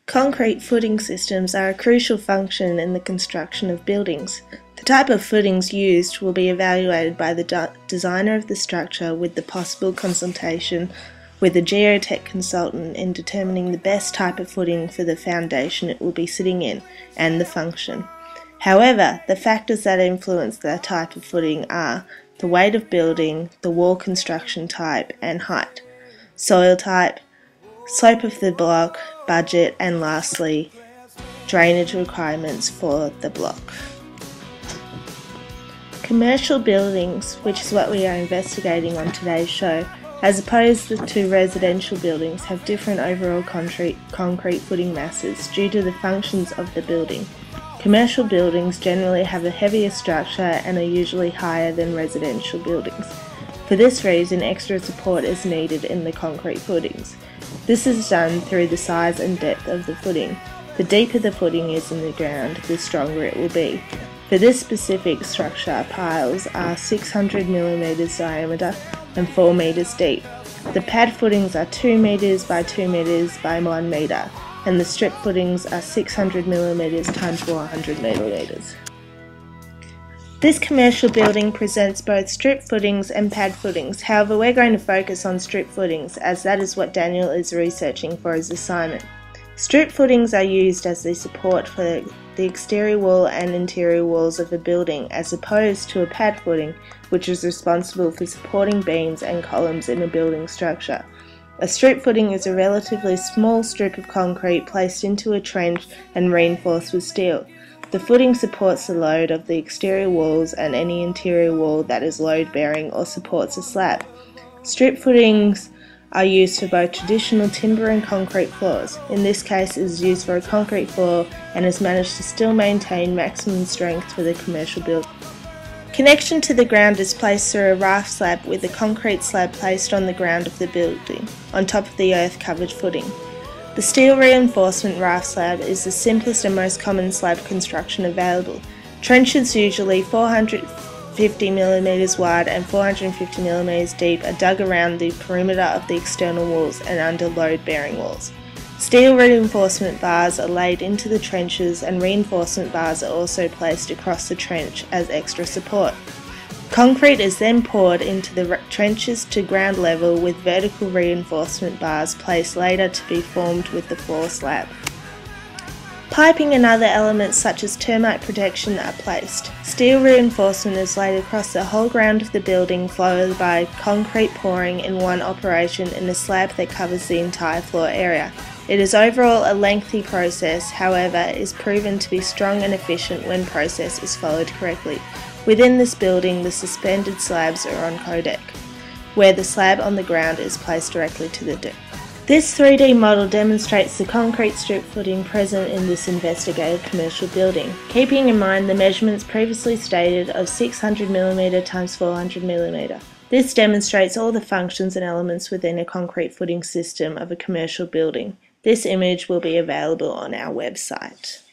Concrete footing systems are a crucial function in the construction of buildings. The type of footings used will be evaluated by the designer of the structure with the possible consultation with a geotech consultant in determining the best type of footing for the foundation it will be sitting in and the function. However, the factors that influence the type of footing are the weight of building, the wall construction type and height, soil type, slope of the block, budget, and lastly, drainage requirements for the block. Commercial buildings, which is what we are investigating on today's show, as opposed to residential buildings, have different overall concrete footing masses due to the functions of the building. Commercial buildings generally have a heavier structure and are usually higher than residential buildings. For this reason, extra support is needed in the concrete footings. This is done through the size and depth of the footing. The deeper the footing is in the ground, the stronger it will be. For this specific structure, piles are 600 mm diameter and 4 meters deep. The pad footings are 2 meters by 2 meters by 1 meter, and the strip footings are 600 mm times 400 millimeters. This commercial building presents both strip footings and pad footings. However, we're going to focus on strip footings as that is what Daniel is researching for his assignment. Strip footings are used as the support for the exterior wall and interior walls of a building, as opposed to a pad footing, which is responsible for supporting beams and columns in a building structure. A strip footing is a relatively small strip of concrete placed into a trench and reinforced with steel. The footing supports the load of the exterior walls and any interior wall that is load-bearing or supports a slab. Strip footings are used for both traditional timber and concrete floors. In this case, it is used for a concrete floor and has managed to still maintain maximum strength for the commercial building. Connection to the ground is placed through a raft slab with a concrete slab placed on the ground of the building, on top of the earth-covered footing. The steel reinforcement raft slab is the simplest and most common slab construction available. Trenches, usually 450 mm wide and 450 mm deep, are dug around the perimeter of the external walls and under load-bearing walls. Steel reinforcement bars are laid into the trenches, and reinforcement bars are also placed across the trench as extra support. Concrete is then poured into the trenches to ground level, with vertical reinforcement bars placed later to be formed with the floor slab. Piping and other elements such as termite protection are placed. Steel reinforcement is laid across the whole ground of the building, followed by concrete pouring in one operation in a slab that covers the entire floor area. It is overall a lengthy process, however, is proven to be strong and efficient when process is followed correctly. Within this building, the suspended slabs are on codeck, where the slab on the ground is placed directly to the deck. This 3D model demonstrates the concrete strip footing present in this investigative commercial building, keeping in mind the measurements previously stated of 600 mm times 400 mm. This demonstrates all the functions and elements within a concrete footing system of a commercial building. This image will be available on our website.